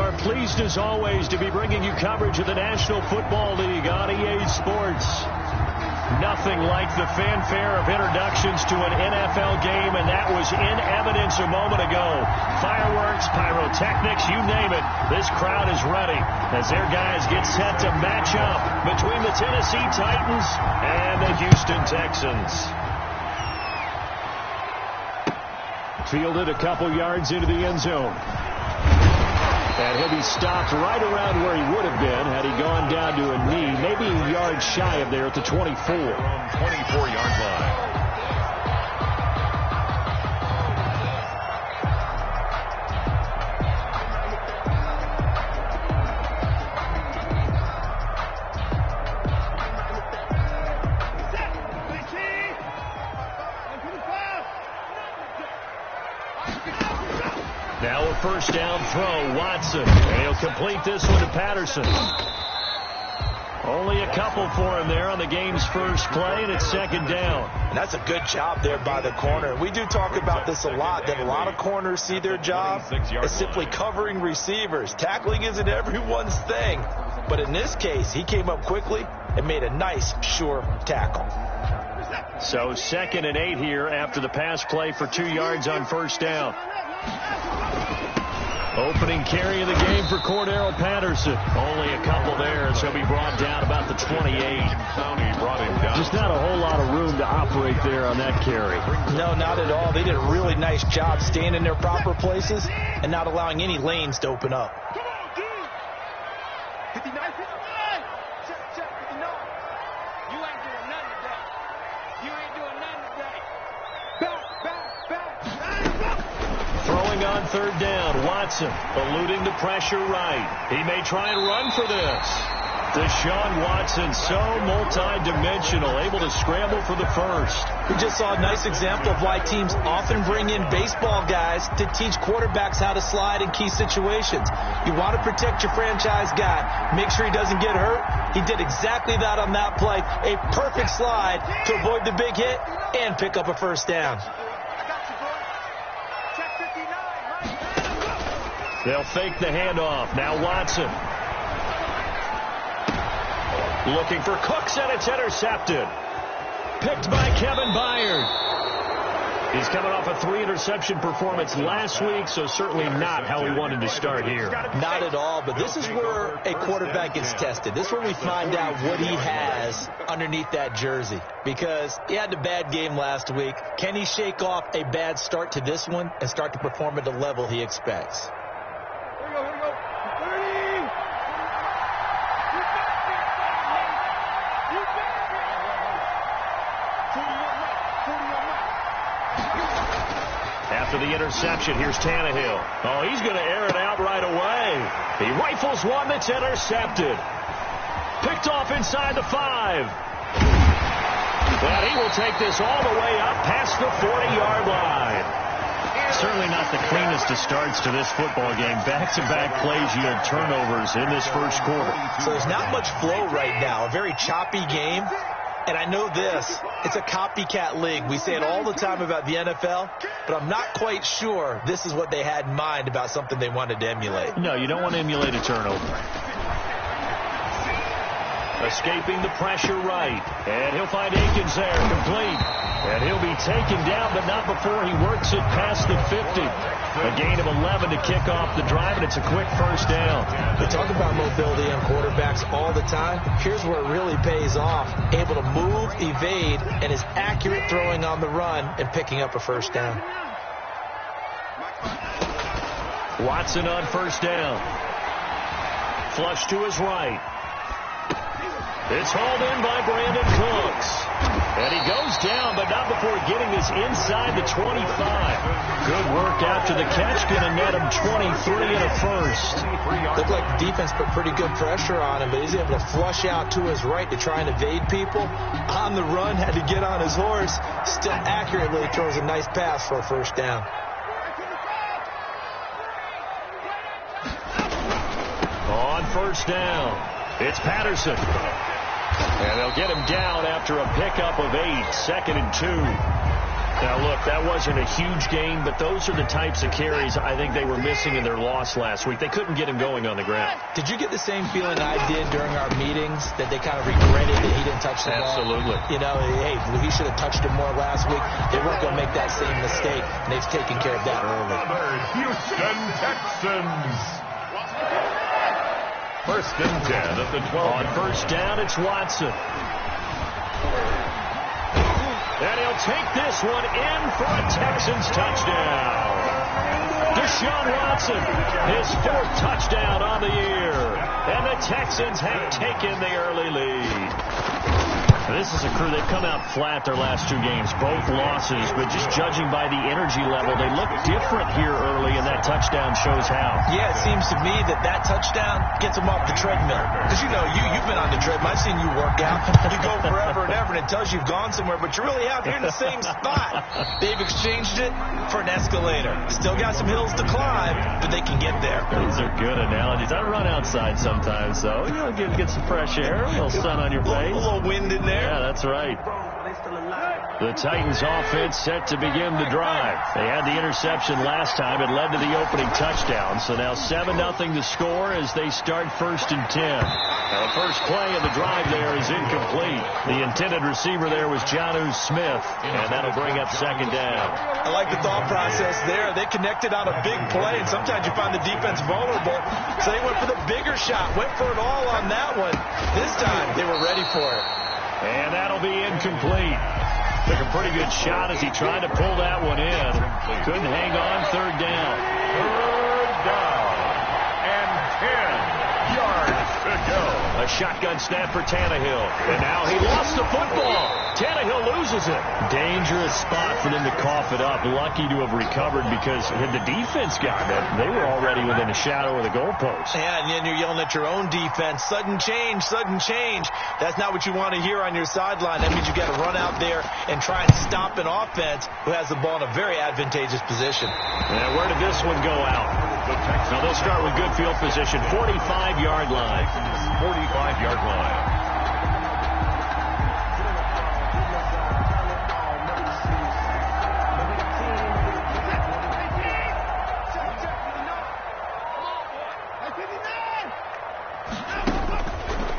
are pleased as always to be bringing you coverage of the National Football League on EA Sports. Nothing like the fanfare of introductions to an NFL game, and that was in evidence a moment ago. Fireworks, pyrotechnics, you name it. This crowd is ready as their guys get set to match up between the Tennessee Titans and the Houston Texans. Fielded a couple yards into the end zone. And he'll be stopped right around where he would have been had he gone down to a knee, maybe a yard shy of there at the 24. 24-yard line. Now a first down throw, Watson. And he'll complete this one to Patterson. Only a couple for him there on the game's first play, and it's second down. And that's a good job there by the corner. We do talk about this a lot, that a lot of corners see their job as simply covering receivers. Tackling isn't everyone's thing. But in this case, he came up quickly and made a nice, sure tackle. So 2nd and 8 here after the pass play for 2 yards on first down. Opening carry of the game for Cordero Patterson. Only a couple there, so he'll be brought down about the 28. Just not a whole lot of room to operate there on that carry. No, not at all. They did a really nice job staying in their proper places and not allowing any lanes to open up. Come on, dude. 59, 59. Check, 59. You ain't doing nothing today. You ain't doing nothing today. Back. Throwing on third down, Watson eluding the pressure right. He may try and run for this. Deshaun Watson, so multi-dimensional, able to scramble for the first. We just saw a nice example of why teams often bring in baseball guys to teach quarterbacks how to slide in key situations. You want to protect your franchise guy. Make sure he doesn't get hurt. He did exactly that on that play. A perfect slide to avoid the big hit and pick up a first down. They'll fake the handoff. Now Watson. Looking for Cooks, and it's intercepted. Picked by Kevin Byard. He's coming off a 3-interception performance last week, so certainly not how he wanted to start here. Not at all, but this is where a quarterback gets tested. This is where we find out what he has underneath that jersey. Because he had a bad game last week. Can he shake off a bad start to this one and start to perform at the level he expects? Here we go. 30. After the interception, here's Tannehill. Oh, he's going to air it out right away. He rifles one that's intercepted. Picked off inside the 5. But he will take this all the way up past the 40-yard line. Certainly not the cleanest of starts to this football game. Back-to-back plays yield turnovers in this first quarter. So there's not much flow right now. A very choppy game. And I know this, it's a copycat league. We say it all the time about the NFL, but I'm not quite sure this is what they had in mind about something they wanted to emulate. No, you don't want to emulate a turnover. Escaping the pressure right. And he'll find Akins there, complete. And he'll be taken down, but not before he works it past the 50. A gain of 11 to kick off the drive, and it's a quick first down. We talk about mobility on quarterbacks all the time. Here's where it really pays off. Able to move, evade, and is accurate throwing on the run and picking up a first down. Watson on first down. Flush to his right. It's hauled in by Brandon Cooks. And he goes down, but not before getting this inside the 25. Good work after the catch. Going to net him 23 and a first. Looked like the defense put pretty good pressure on him, but he's able to flush out to his right to try and evade people. On the run, had to get on his horse. Still accurately throws a nice pass for a first down. On first down, it's Patterson. And they'll get him down after a pickup of 8, 2nd and 2. Now, look, that wasn't a huge gain, but those are the types of carries I think they were missing in their loss last week. They couldn't get him going on the ground. Did you get the same feeling I did during our meetings, that they kind of regretted that he didn't touch the ball? Absolutely. You know, hey, he should have touched it more last week. They weren't going to make that same mistake, and they've taken care of that early. Houston Texans. First and 10 at the 12. On first down, it's Watson. And he'll take this one in for a Texans touchdown. Deshaun Watson, his 4th touchdown on the year. And the Texans have taken the early lead. This is a crew, they've come out flat their last 2 games, both losses, but just judging by the energy level, they look different here early, and that touchdown shows how. Yeah, it seems to me that touchdown gets them off the treadmill. Because, you know, you've been on the treadmill. I've seen you work out. You go forever and ever, and it tells you you've gone somewhere, but you're really out here in the same spot. They've exchanged it for an escalator. Still got some hills to climb, but they can get there. These are good analogies. I run outside sometimes, so, you know, get some fresh air, a little sun on your face. A little wind in there. Yeah, that's right. The Titans offense set to begin the drive. They had the interception last time. It led to the opening touchdown. So now 7-0 to score as they start first and 10. Now the first play of the drive there is incomplete. The intended receiver there was Jonnu Smith, and that'll bring up second down. I like the thought process there. They connected on a big play, and sometimes you find the defense vulnerable. So they went for the bigger shot, went for it all on that one. This time they were ready for it. And that'll be incomplete. Took a pretty good shot as he tried to pull that one in. Couldn't hang on. Third down. Third down. And 10 yards to go. A shotgun snap for Tannehill. And now he lost the football. Tannehill loses it. Dangerous spot for them to cough it up. Lucky to have recovered because had the defense gotten it, they were already within a shadow of the goalpost. Yeah, and then you're yelling at your own defense. Sudden change, sudden change. That's not what you want to hear on your sideline. That means you got to run out there and try and stop an offense who has the ball in a very advantageous position. And where did this one go out? Now they'll start with good field position. 45-yard line. 45-yard line.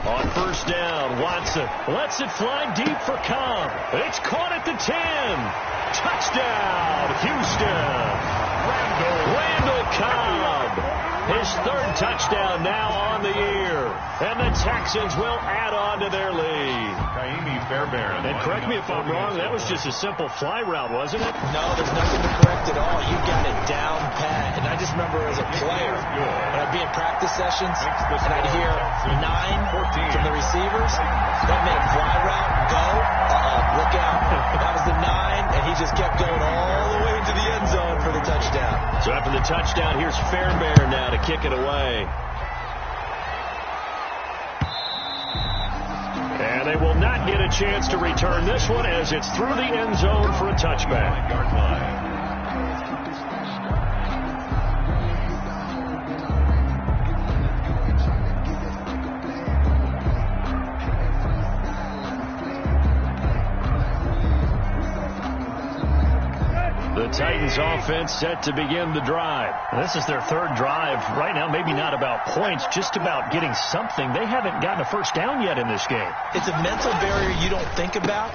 On first down, Watson lets it fly deep for Cobb. It's caught at the 10. Touchdown, Houston. Randall Cobb. His 3rd touchdown now on the year. And the Texans will add on to their lead. Fairbairn. And correct me if I'm wrong, that was just a simple fly route, wasn't it? No, there's nothing to correct at all. You got it down pat. And I just remember as a player, when I'd be in practice sessions, and I'd hear 9 from the receivers. That meant fly route, go. Look out. That was the 9, and he just kept going all the way into the end zone for the touchdown. So after the touchdown, here's Fairbairn now to kick it away. And they will not get a chance to return this one as it's through the end zone for a touchback. Yard line. The Titans offense set to begin the drive. This is their 3rd drive. Right now, maybe not about points, just about getting something. They haven't gotten a first down yet in this game. It's a mental barrier you don't think about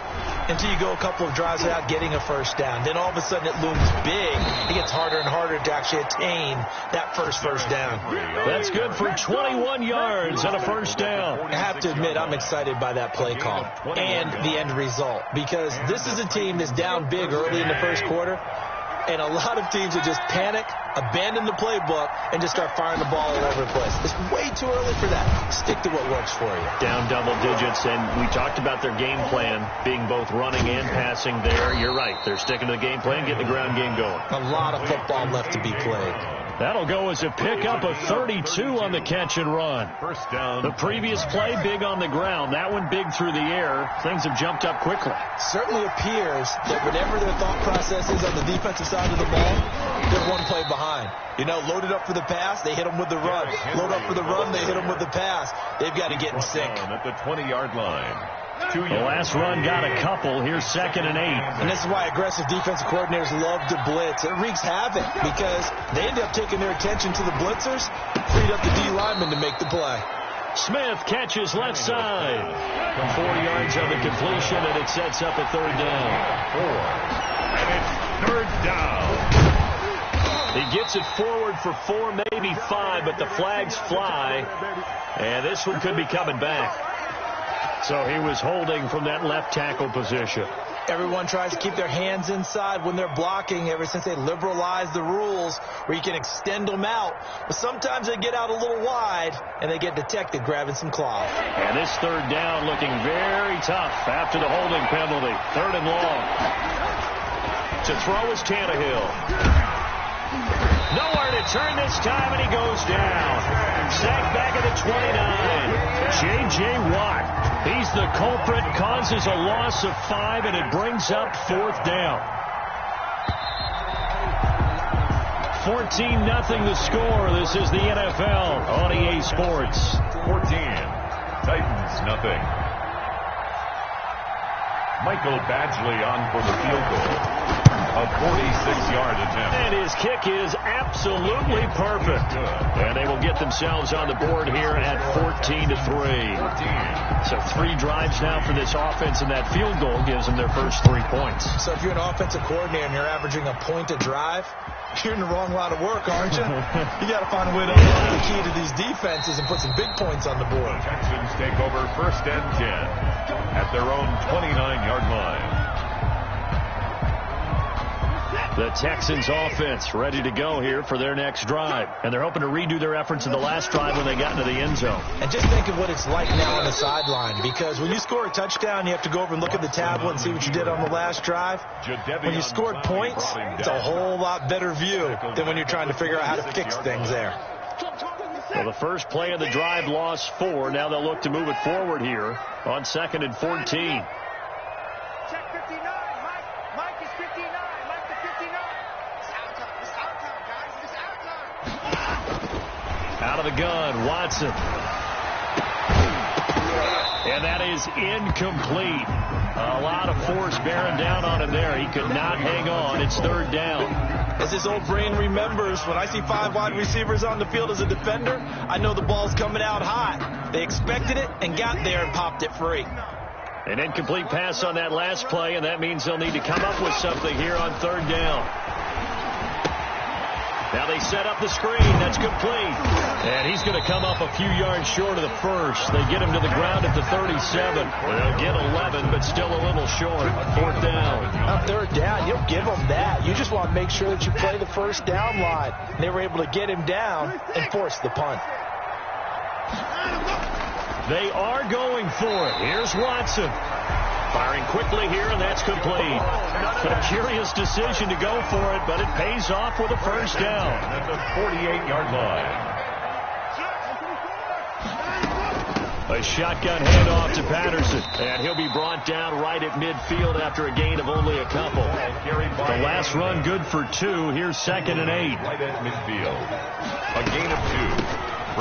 until you go a couple of drives without getting a first down. Then all of a sudden it looms big. It gets harder and harder to actually attain that first down. That's good for 21 yards and a first down. I have to admit, I'm excited by that play call and the end result, because this is a team that's down big early in the first quarter. And a lot of teams that just panic, abandon the playbook, and just start firing the ball all over the place. It's way too early for that. Stick to what works for you. Down double digits, and we talked about their game plan being both running and passing there. You're right. They're sticking to the game plan, getting the ground game going. A lot of football left to be played. That'll go as a pickup of 32 on the catch and run. First down. The previous play big on the ground. That one big through the air. Things have jumped up quickly. Certainly appears that whatever their thought process is on the defensive side of the ball, they're one play behind. You know, loaded up for the pass, they hit them with the run. Load up for the run, they hit them with the pass. They've got to get in sync. At the 20-yard line. The last run got a couple. Here's 2nd and 8. And this is why aggressive defensive coordinators love to blitz. It wreaks havoc because they end up taking their attention to the blitzers, freed up the D lineman to make the play. Smith catches left side. 4 yards of the completion, and it sets up a 3rd down. 4. And it's 3rd down. He gets it forward for 4, maybe 5, but the flags fly. And this one could be coming back. So he was holding from that left tackle position. Everyone tries to keep their hands inside when they're blocking ever since they liberalized the rules where you can extend them out. But sometimes they get out a little wide, and they get detected grabbing some cloth. And this 3rd down looking very tough after the holding penalty. 3rd and long. To throw is Tannehill. Nowhere to turn this time, and he goes down. Sacked back at the 29. J.J. Watt. He's the culprit, causes a loss of 5, and it brings up 4th down. 14-0 the score. This is the NFL on EA Sports. 14. Titans nothing. Michael Badgley on for the field goal. A 46-yard attempt. And his kick is absolutely perfect. And they will get themselves on the board here at 14-3. So 3 drives now for this offense, and that field goal gives them their first 3 points. So if you're an offensive coordinator and you're averaging a point a drive, you're in the wrong line of work, aren't you? You got to find a way to unlock the key to these defenses and put some big points on the board. Texans take over 1st and 10 at their own 29-yard line. The Texans offense ready to go here for their next drive. And they're hoping to redo their efforts in the last drive when they got into the end zone. And just think of what it's like now on the sideline, because when you score a touchdown, you have to go over and look at the tablet and see what you did on the last drive. When you scored points, it's a whole lot better view than when you're trying to figure out how to fix things there. Well, the first play of the drive lost 4. Now they'll look to move it forward here on 2nd and 14. Check 59. Mike is 59. Mike to 59. It's out time. It's out time, guys. It's out time. Out of the gun, Watson. And that is incomplete. A lot of force bearing down on him there. He could not hang on. It's 3rd down. As his old brain remembers, when I see 5 wide receivers on the field as a defender, I know the ball's coming out hot. They expected it and got there and popped it free. An incomplete pass on that last play, and that means they'll need to come up with something here on 3rd down. Now they set up the screen. That's complete. And he's going to come up a few yards short of the first. They get him to the ground at the 37. They'll get 11, but still a little short. 4th down. On 3rd down, you don't give them that. You just want to make sure that you play the first down line. And they were able to get him down and force the punt. They are going for it. Here's Watson. Firing quickly here, and that's complete. A curious decision to go for it, but it pays off with a first down. At the 48-yard line. A shotgun handoff to Patterson, and he'll be brought down right at midfield after a gain of only a couple. The last run good for 2. Here's 2nd and 8. Right at midfield. A gain of 2.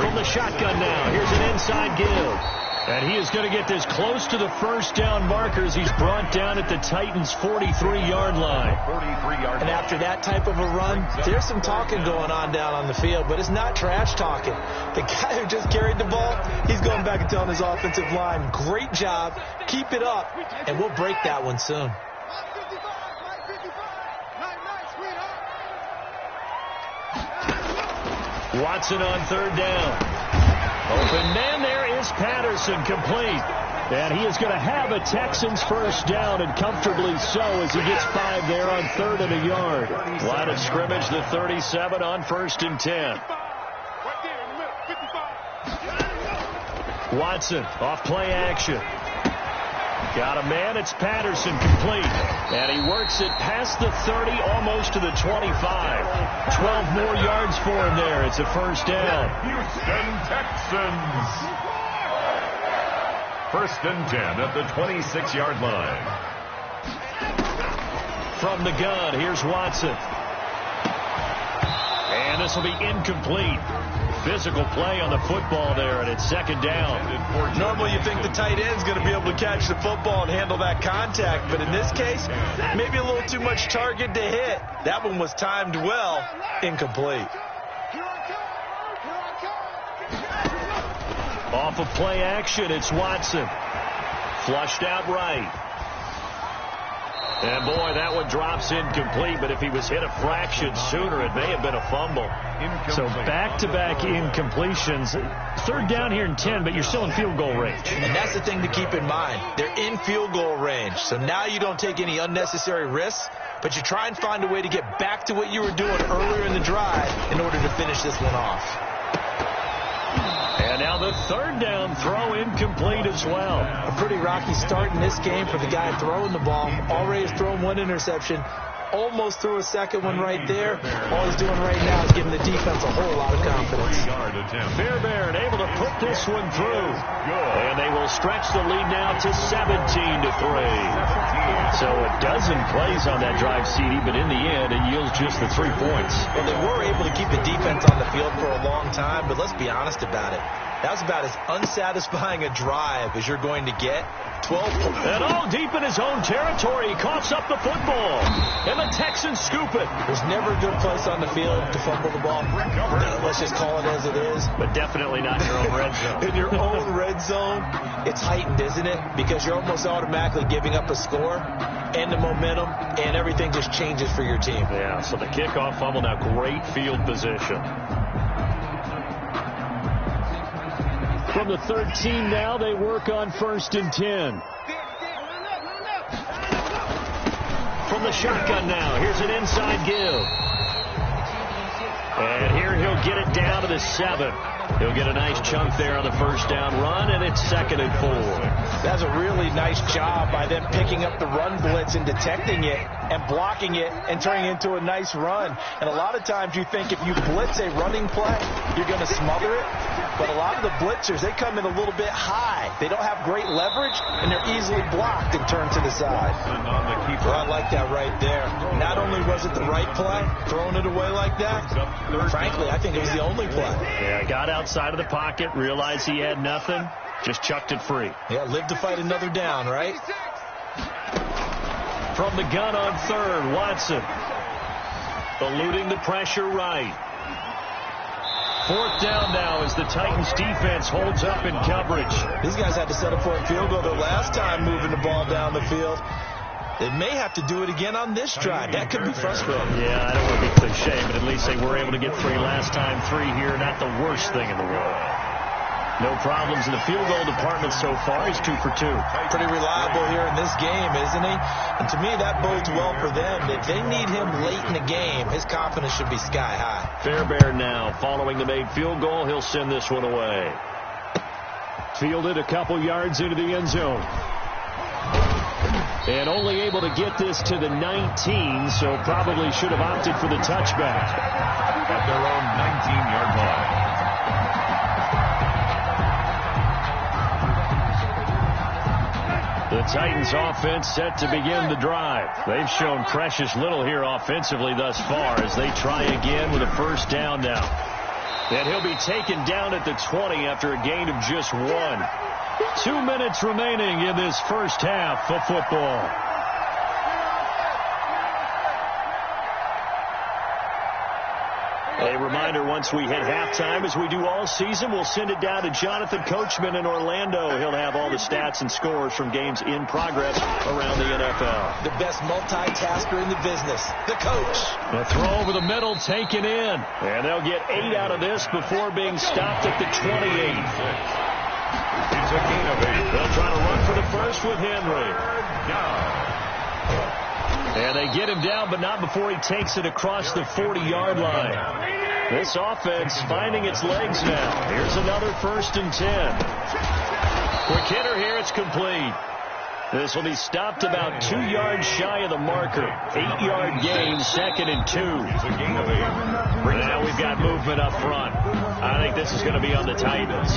From the shotgun now, here's an inside give. And he is going to get this close to the first down markers. He's brought down at the Titans' 43-yard line. 43-yard And after that type of a run, there's some talking going on down on the field, but it's not trash talking. The guy who just carried the ball, he's going back and telling his offensive line, great job, keep it up, and we'll break that one soon. Watson on 3rd down. Open man there is Patterson, complete. And he is going to have a Texans first down, and comfortably so, as he gets 5 there on 3rd and a yard. Line of scrimmage, the 37 on 1st and 10. Watson off play action. Got a man, it's Patterson, complete. And he works it past the 30, almost to the 25. 12 more yards for him there. It's a first down. Houston Texans. 1st and 10 at the 26-yard line. From the gun, here's Watson. And this will be incomplete. physical play on the football there, and it's second down. Normally you think the tight end's going to be able to catch the football and handle that contact, but in this case, maybe a little too much target to hit. That one was timed well, incomplete. Off of play action, it's Watson. Flushed out right. And, boy, that one drops incomplete, but if he was hit a fraction sooner, it may have been a fumble. So back-to-back incompletions. Third down here in 10, but you're still in field goal range. And that's the thing to keep in mind. They're in field goal range, so now you don't take any unnecessary risks, but you try and find a way to get back to what you were doing earlier in the drive in order to finish this one off. And now the third down throw incomplete as well. A pretty rocky start in this game for the guy throwing the ball. Already has thrown one interception. Almost threw a second one right there. All he's doing right now is giving the defense a whole lot of confidence. Fairbairn able to put this one through. And they will stretch the lead now to 17-3. So a dozen plays on that drive, CD, but in the end, it yields just the 3 points. Well, they were able to keep the defense on the field for a long time, but let's be honest about it. That was about as unsatisfying a drive as you're going to get. 12 points. And all deep in his own territory, he coughs up the football. And the Texans scoop it. There's never a good place on the field to fumble the ball. Let's just call it as it is. But definitely not in your own red zone. In your own red zone, it's heightened, isn't it? Because you're almost automatically giving up a score and the momentum, and everything just changes for your team. Yeah, so the kickoff fumble, now great field position. From the 13 now, they work on 1st and 10. From the shotgun now, here's an inside give. And here he'll get it down to the 7. He'll get a nice chunk there on the first down run, and it's 2nd and 4. That's a really nice job by them picking up the run blitz and detecting it and blocking it and turning it into a nice run. And a lot of times you think if you blitz a running play, you're going to smother it. But a lot of the blitzers, they come in a little bit high. They don't have great leverage, and they're easily blocked and turned to the side. Well, I like that right there. Not only was it the right play, throwing it away like that, frankly, I think it was the only play. Yeah, got outside of the pocket, realized he had nothing, just chucked it free. Yeah, live to fight another down, right? From the gun on 3rd, Watson. Eluding the pressure right. 4th down now as the Titans defense holds up in coverage. These guys had to settle for a field goal their last time moving the ball down the field. They may have to do it again on this drive. That could be frustrating. Yeah, I don't want to be cliche, but at least they were able to get 3 last time. 3 here, not the worst thing in the world. No problems in the field goal department so far. He's 2 for 2. Pretty reliable here in this game, isn't he? And to me, that bodes well for them. If they need him late in the game, his confidence should be sky high. Fairbairn now following the made field goal. He'll send this one away. Fielded a couple yards into the end zone. And only able to get this to the 19, so probably should have opted for the touchback. At their own 19-yard line. The Titans offense set to begin the drive. They've shown precious little here offensively thus far as they try again with a first down now. And he'll be taken down at the 20 after a gain of just 1. 2 minutes remaining in this first half of football. A reminder, once we hit halftime, as we do all season, we'll send it down to Jonathan Coachman in Orlando. He'll have all the stats and scores from games in progress around the NFL. The best multitasker in the business, the coach. The throw over the middle taken in. And they'll get 8 out of this before being stopped at the 28. It's a gain of 8. They'll try to run for the first with Henry. And they get him down, but not before he takes it across the 40-yard line. This offense finding its legs now. Here's another 1st and 10. Quick hitter here, it's complete. This will be stopped about 2 yards shy of the marker. 8-yard gain, 2nd and 2. Now we've got movement up front. I think this is going to be on the Titans.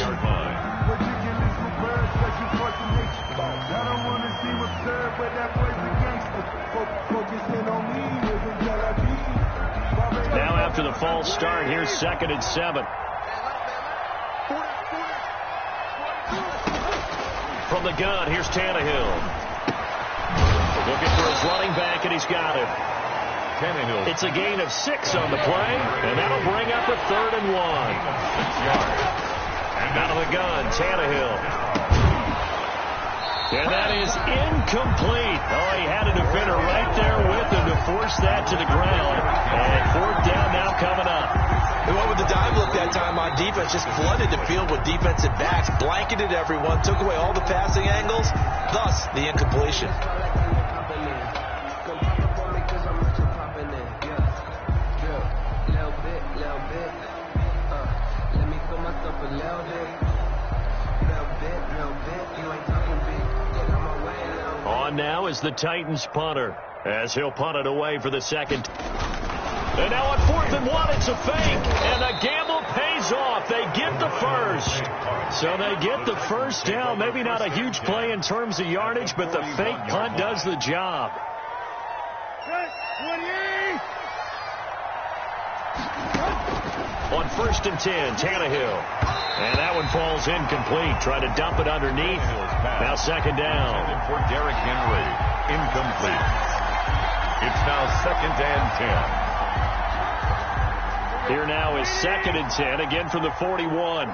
Now after the false start, here's 2nd and 7. From the gun, here's Tannehill. Looking for his running back, and he's got him. Tannehill. It's a gain of 6 on the play, and that'll bring up a 3rd and 1. 6 yards. And out of the gun, Tannehill. And that is incomplete. Oh, he had a defender right there with him to force that to the ground. And 4th down now coming up. He went with the dive look that time on defense, just flooded the field with defensive backs, blanketed everyone, took away all the passing angles, thus the incompletion. On now is the Titans punter, as he'll punt it away for the 2nd. And now on 4th and 1, it's a fake, and the gamble pays off. They get the 1st. So they get the 1st down. Maybe not a huge play in terms of yardage, but the fake punt does the job. On 1st and 10, Tannehill. And that one falls incomplete. Try to dump it underneath. Now 2nd down. For Derrick Henry. Incomplete. It's now 2nd and 10. Here now is 2nd and 10. Again from the 41.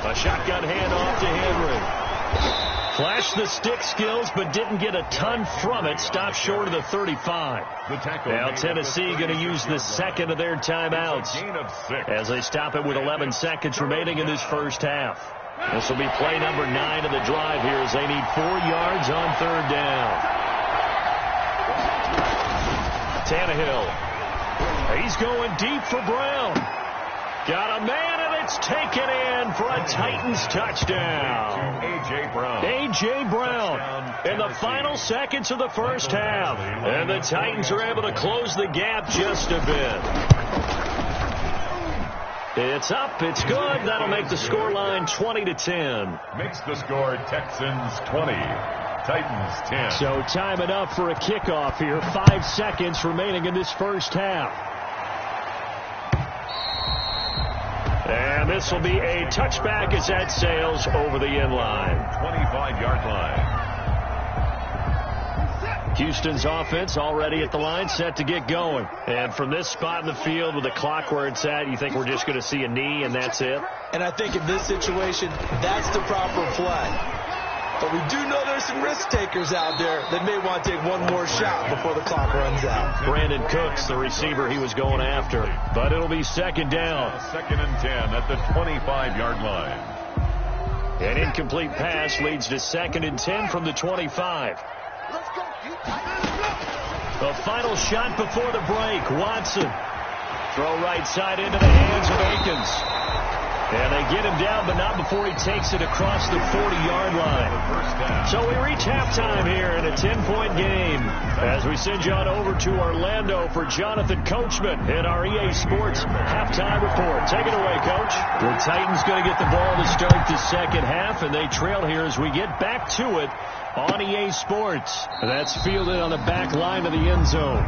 A shotgun handoff to Henry. Flashed the stick skills, but didn't get a ton from it. Stopped short of the 35. Now Tennessee going to use the 2nd of their timeouts as they stop it with 11 seconds remaining in this first half. This will be play number 9 of the drive here as they need 4 yards on 3rd down. Tannehill. He's going deep for Brown. Got a man, and it's taken in for a Titans touchdown. A.J. Brown. A.J. Brown in the final seconds of the first half. And the Titans are able to close the gap just a bit. It's up. It's good. That'll make the scoreline 20-10. Makes the score Texans 20. Titans 10. So time it up for a kickoff here. 5 seconds remaining in this first half. And this will be a touchback as that sails over the end line. 25-yard line. Houston's offense already at the line, set to get going. And from this spot in the field with the clock where it's at, you think we're just going to see a knee and that's it? And I think in this situation, that's the proper play. But we do know there's some risk takers out there that may want to take one more shot before the clock runs out. Brandon Cooks, the receiver he was going after. But it'll be 2nd down. 2nd and 10 at the 25-yard line. An incomplete pass leads to 2nd and 10 from the 25. The final shot before the break. Watson. Throw right side into the hands of Akins. And they get him down, but not before he takes it across the 40-yard line. So we reach halftime here in a 10-point game as we send you on over to Orlando for Jonathan Coachman in our EA Sports halftime report. Take it away, Coach. The Titans going to get the ball to start the second half, and they trail here as we get back to it on EA Sports. That's fielded on the back line of the end zone.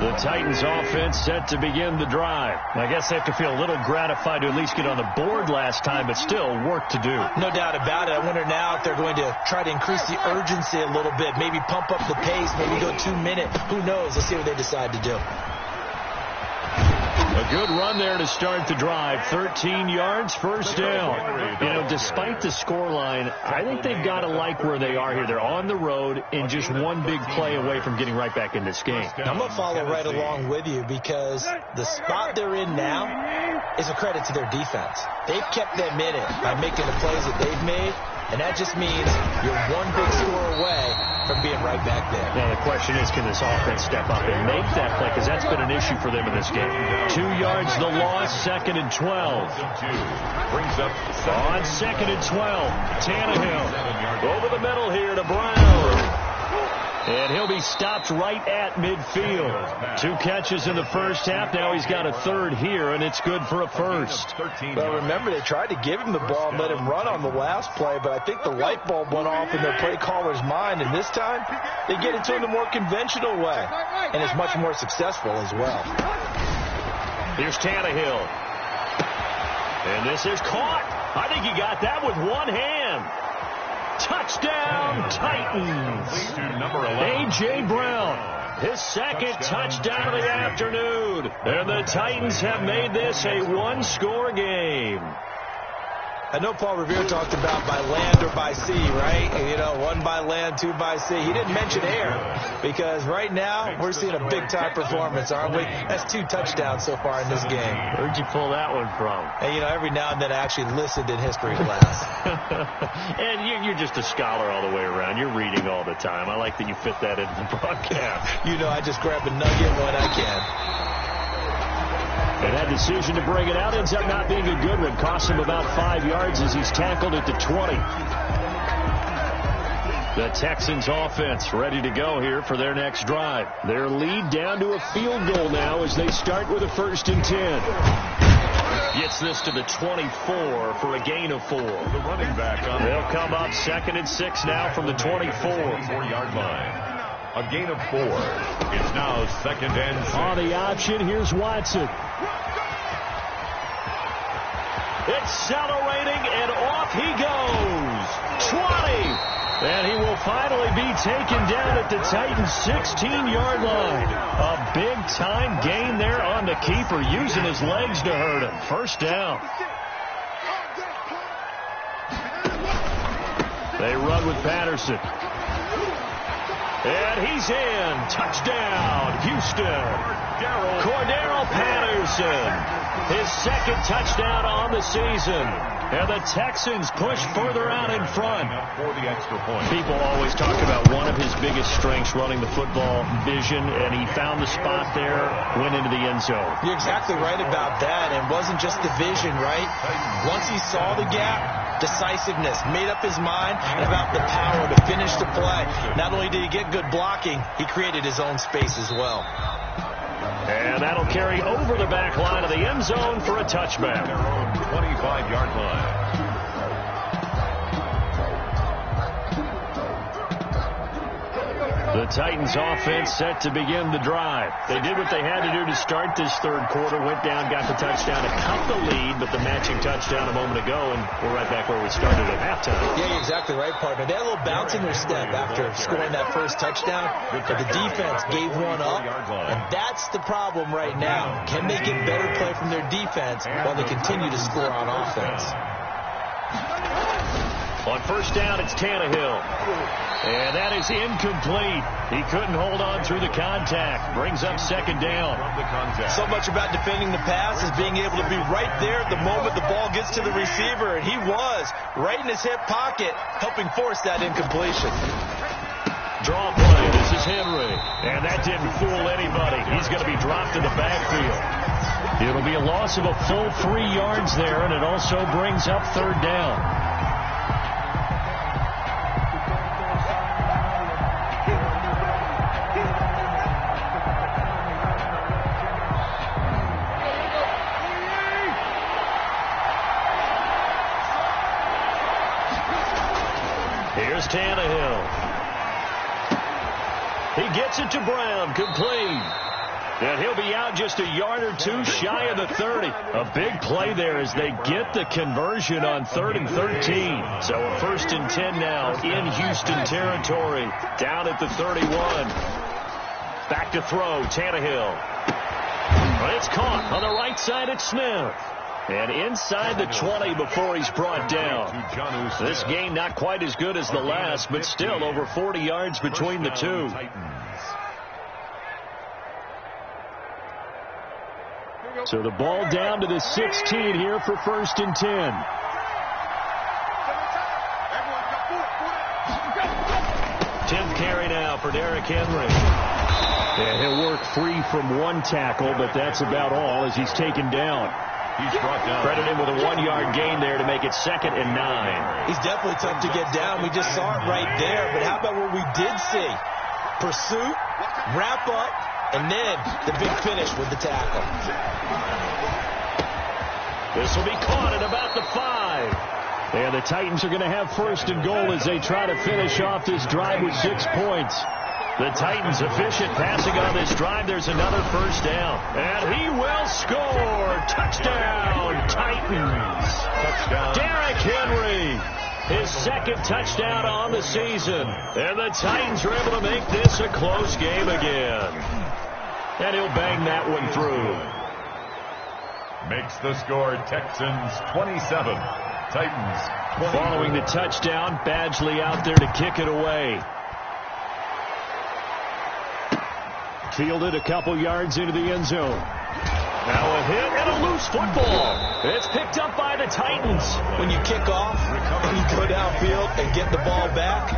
The Titans offense set to begin the drive. I guess they have to feel a little gratified to at least get on the board last time, but still work to do. No doubt about it. I wonder now if they're going to try to increase the urgency a little bit, maybe pump up the pace, maybe go 2 minute. Who knows? Let's see what they decide to do. A good run there to start the drive. 13 yards, first down. You know, despite the scoreline, I think they've got to like where they are here. They're on the road and just one big play away from getting right back in this game. I'm going to follow right along with you because the spot they're in now is a credit to their defense. They've kept them in it by making the plays that they've made, and that just means you're one big score away from being right back there. Now, the question is, can this offense step up and make that play? Because that's been an issue for them in this game. 2 yards the loss, 2nd and 12. Brings up on 2nd and 12. Tannehill over the middle here to Brown. And he'll be stopped right at midfield. 2 catches in the first half. Now he's got a third here, and it's good for a first. Well, remember, they tried to give him the ball and let him run on the last play, but I think the light bulb went off in their play caller's mind, and this time they get it to him the more conventional way, and it's much more successful as well. Here's Tannehill. And this is caught. I think he got that with one hand. Touchdown, Titans. Number 11. A.J. Brown, his second touchdown of the afternoon. And the Titans have made this a one-score game. I know Paul Revere talked about by land or by sea, right? You know, 1 by land, 2 by sea. He didn't mention air because right now we're seeing a big-time performance, aren't we? That's 2 touchdowns so far in this game. Where'd you pull that one from? And, you know, every now and then I actually listened in history class. And you're just a scholar all the way around. You're reading all the time. I like that you fit that into the broadcast. You know, I just grab a nugget when I can. And that decision to bring it out ends up not being a good one. Costs him about 5 yards as he's tackled at the 20. The Texans offense ready to go here for their next drive. Their lead down to a field goal now as they start with a 1st and 10. Gets this to the 24 for a gain of 4. The running back on. They'll come up 2nd and 6 now from the 24. 4-yard line. A gain of 4. It's now 2nd and 6. On the option, here's Watson. Accelerating, and off he goes. 20. And he will finally be taken down at the Titans' 16-yard line. A big-time gain there on the keeper, using his legs to hurt him. 1st down. They run with Patterson. And he's in. Touchdown, Houston. Cordero Patterson. His 2nd touchdown on the season. And the Texans push further out in front. For the extra point. People always talk about one of his biggest strengths running the football, vision, and he found the spot there, went into the end zone. You're exactly right about that. And it wasn't just the vision, right? Once he saw the gap, decisiveness, made up his mind, and about the power to finish the play. Not only did he get good blocking, he created his own space as well. And that'll carry over the back line of the end zone for a touchback. 25-yard line. The Titans offense set to begin the drive. They did what they had to do to start this 3rd quarter. Went down, got the touchdown to cut the lead, but the matching touchdown a moment ago, and we're right back where we started at halftime. Yeah, you're exactly right, partner. They had a little bounce in their step after scoring that 1st touchdown, but the defense gave one up, and that's the problem right now. Can they get better play from their defense while they continue to score on offense? On 1st down, it's Tannehill. And that is incomplete. He couldn't hold on through the contact. Brings up 2nd down. So much about defending the pass is being able to be right there at the moment the ball gets to the receiver. And he was right in his hip pocket, helping force that incompletion. Draw play. This is Henry. And that didn't fool anybody. He's going to be dropped in the backfield. It'll be a loss of a full 3 yards there, and it also brings up 3rd down. Here's Tannehill. He gets it to Brown, complete. And he'll be out just a yard or 2 shy of the 30. A big play there as they get the conversion on 3rd and 13. So a 1st and 10 now in Houston territory. Down at the 31. Back to throw, Tannehill. But it's caught on the right side at Smith. And inside the 20 before he's brought down. This game not quite as good as the last, but still over 40 yards between the two. So the ball down to the 16 here for 1st and 10. 10th carry now for Derrick Henry. And he'll work free from 1 tackle, but that's about all as he's taken down. He's brought down. Credit him with a 1-yard gain there to make it 2nd and 9. He's definitely tough to get down. We just saw it right there. But how about what we did see? Pursuit, wrap up, and then the big finish with the tackle. This will be caught at about the 5. And the Titans are going to have first and goal as they try to finish off this drive with 6 points. The Titans efficient passing on this drive. There's another first down. And he will score. Touchdown, Titans. Touchdown. Derrick Henry. His second touchdown on the season. And the Titans are able to make this a close game again. And he'll bang that one through. Makes the score Texans 27. Titans 20. Following the touchdown, Badgley out there to kick it away. Fielded a couple yards into the end zone. Now a hit and a loose football. It's picked up by the Titans. When you kick off and you go downfield and get the ball back,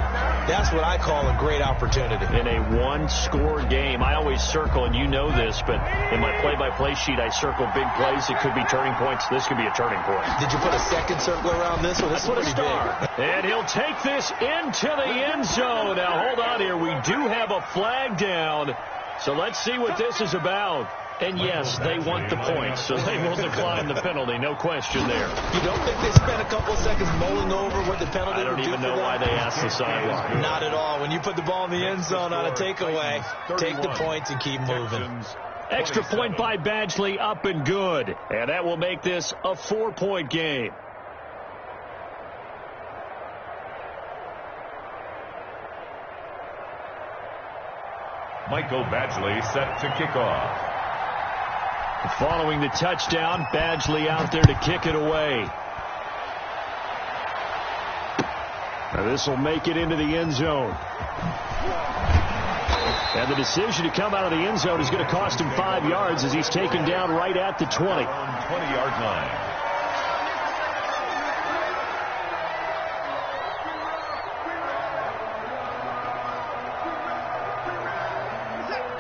that's what I call a great opportunity. In a one-score game, I always circle, and you know this, but in my play-by-play sheet, I circle big plays. It could be turning points. This could be a turning point. Did you put a second circle around this one? This Put a star. And he'll take this into the end zone. Now, hold on here. We do have a flag down. So let's see what this is about. And yes, they want the points, so they will decline the penalty. No question there. You don't think they spent a couple of seconds mulling over what the penalty I don't even know why they asked the sideline. Not at all. When you put the ball in the end zone on a takeaway, take the points and keep moving. Extra point by Badgley, up and good. And that will make this a 4-point game. Michael Badgley set to kick off. Following the touchdown, Badgley out there to kick it away. Now this will make it into the end zone. And the decision to come out of the end zone is going to cost him 5 yards as he's taken down right at the 20. 20-yard line.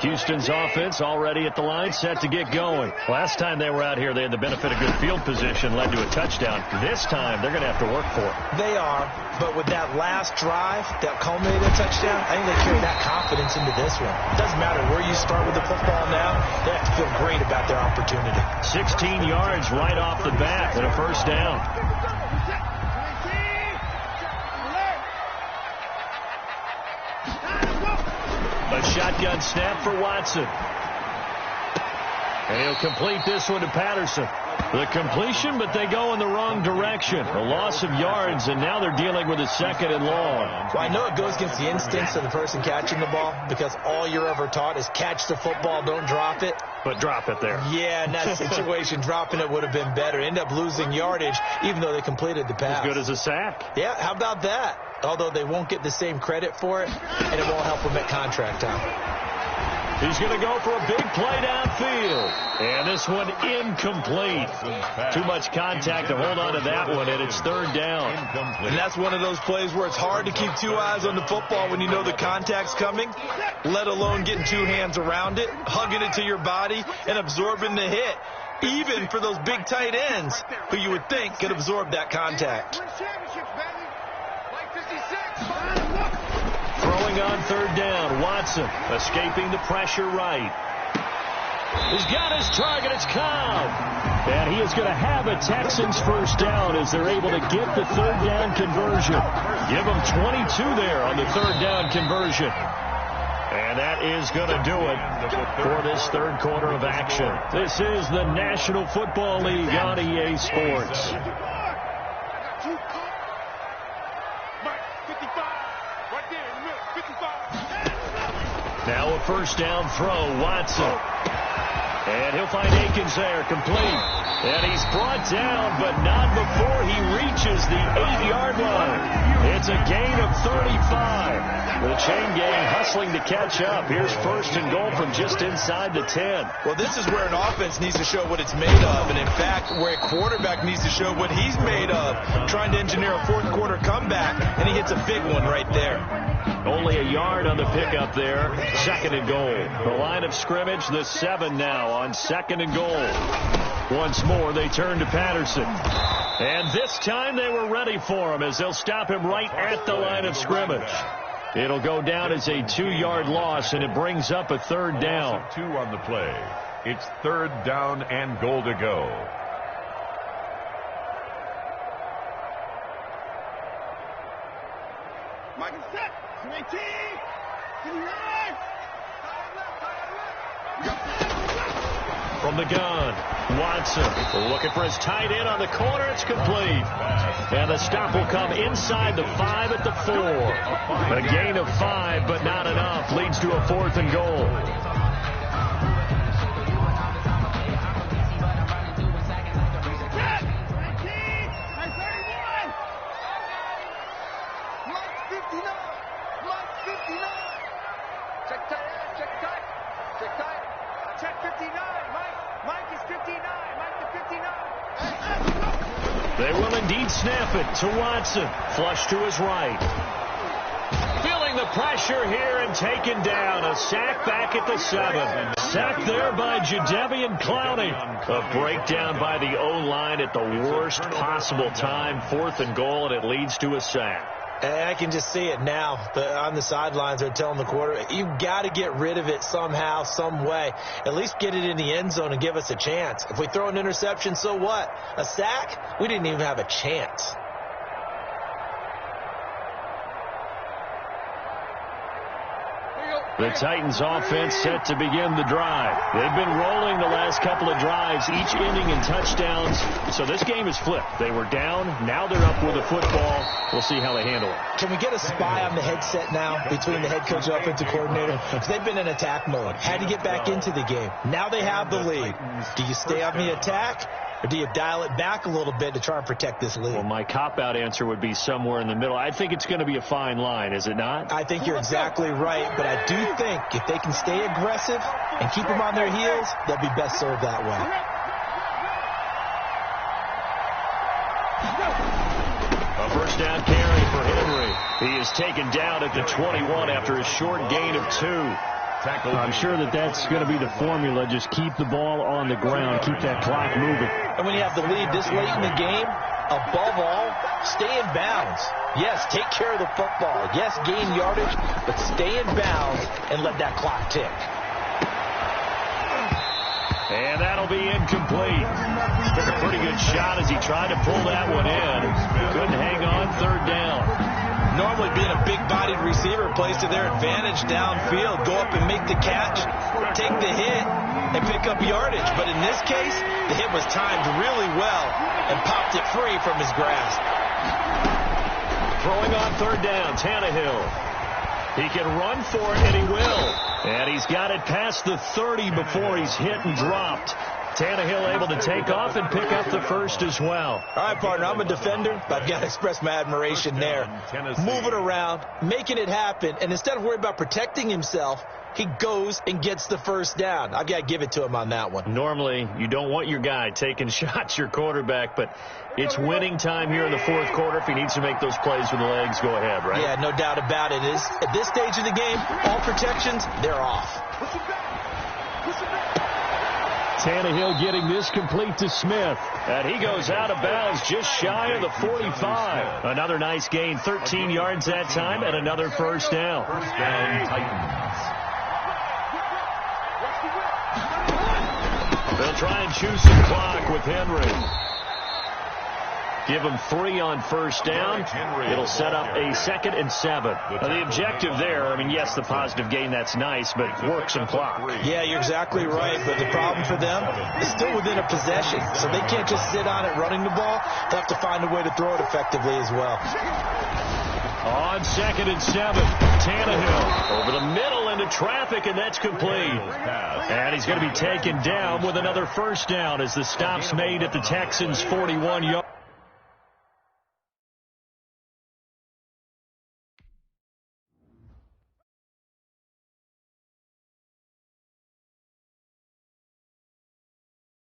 Houston's offense already at the line, set to get going. Last time they were out here, they had the benefit of good field position, led to a touchdown. This time, they're going to have to work for it. They are, but with that last drive that culminated a touchdown, I think they carry that confidence into this one. It doesn't matter where you start with the football now, they have to feel great about their opportunity. 16 yards right off the bat and a first down. A shotgun snap for Watson. And he'll complete this one to Patterson. The completion, but they go in the wrong direction. A loss of yards, and now they're dealing with a second and long. Well, I know it goes against the instincts of the person catching the ball because all you're ever taught is catch the football, don't drop it. But drop it there. Yeah, in that situation, dropping it would have been better. End up losing yardage, even though they completed the pass. As good as a sack. Yeah, how about that? Although they won't get the same credit for it, and it won't help them at contract time. He's going to go for a big play downfield. And this one incomplete. Too much contact to hold on to that one, and it's third down. And that's one of those plays where it's hard to keep two eyes on the football when you know the contact's coming, let alone getting two hands around it, hugging it to your body, and absorbing the hit. Even for those big tight ends who you would think could absorb that contact. Throwing on third down, Watson escaping the pressure right. He's got his target, it's Cobb. And he is going to have a Texans first down as they're able to get the third down conversion. Give them 22 there on the third down conversion. And that is going to do it for this third quarter of action. This is the National Football League on EA Sports. Now a first down throw, Watson. And he'll find Akins there, complete. And he's brought down, but not before he reaches the 8-yard line. It's a gain of 35. The chain gang hustling to catch up. Here's first and goal from just inside the 10. Well, this is where an offense needs to show what it's made of. And, in fact, where a quarterback needs to show what he's made of. Trying to engineer a fourth quarter comeback, and he hits a big one right there. Only a yard on the pickup there. Second and goal. The line of scrimmage, the 7 now on second and goal. Once more, they turn to Patterson. And this time they were ready for him as they'll stop him right at the line of scrimmage. It'll go down as a 2-yard loss, and it brings up a third down. 2 on the play. It's third down and goal to go. Mike is set. 19. 59. From the gun, Watson looking for his tight end on the corner. It's complete. And the stop will come inside the 5 at the 4. A gain of 5, but not enough. Leads to a 4th and goal. They will indeed snap it to Watson. Flush to his right. Feeling the pressure here and taken down. A sack back at the 7. Sacked there by Jadeveon Clowney. A breakdown by the O-line at the worst possible time. 4th and goal, and it leads to a sack. And I can just see it now. On the sidelines, they're telling the quarterback, you've got to get rid of it somehow, some way. At least get it in the end zone and give us a chance. If we throw an interception, so what? A sack? We didn't even have a chance. The Titans offense set to begin the drive. They've been rolling the last couple of drives, each ending in touchdowns. So this game is flipped. They were down. Now they're up with the football. We'll see how they handle it. Can we get a spy on the headset now between the head coach and offensive coordinator? Because they've been in attack mode. Had to get back into the game. Now they have the lead. Do you stay on the attack? Or do you dial it back a little bit to try and protect this lead? Well, my cop-out answer would be somewhere in the middle. I think it's going to be a fine line, is it not? I think you're exactly right, but I do think if they can stay aggressive and keep them on their heels, they'll be best served that way. A first down carry for Henry. He is taken down at the 21 after a short gain of 2. I'm sure that's going to be the formula. Just keep the ball on the ground. Keep that clock moving. And when you have the lead this late in the game, above all, stay in bounds. Yes, take care of the football. Yes, gain yardage, but stay in bounds and let that clock tick. And that'll be incomplete. Took a pretty good shot as he tried to pull that one in. Couldn't hang on. Third down. Normally being a big-bodied receiver plays to their advantage downfield. Go up and make the catch, take the hit, and pick up yardage. But in this case, the hit was timed really well and popped it free from his grasp. Throwing on third down, Tannehill. He can run for it, and he will. And he's got it past the 30 before he's hit and dropped. Tannehill able to take off and pick up the first as well. All right, partner, I'm a defender, but I've got to express my admiration there. Moving around, making it happen, and instead of worrying about protecting himself, he goes and gets the first down. I've got to give it to him on that one. Normally, you don't want your guy taking shots, your quarterback, but it's winning time here in the 4th quarter. If he needs to make those plays with the legs, go ahead, right? Yeah, no doubt about it. At this stage of the game, all protections, they're off. Tannehill getting this complete to Smith. And he goes out of bounds just shy of the 45. Another nice gain, 13 yards that time, and another first down. First down, Titans. They'll try and chew some clock with Henry. Give him 3 on first down. It'll set up a 2nd and 7. Now, the objective there, I mean, yes, the positive gain, that's nice, but work some clock. Yeah, you're exactly right, but the problem for them is still within a possession, so they can't just sit on it running the ball. They'll have to find a way to throw it effectively as well. On 2nd and 7, Tannehill over the middle into traffic, and that's complete. And he's going to be taken down with another first down as the stop's made at the Texans' 41 yard.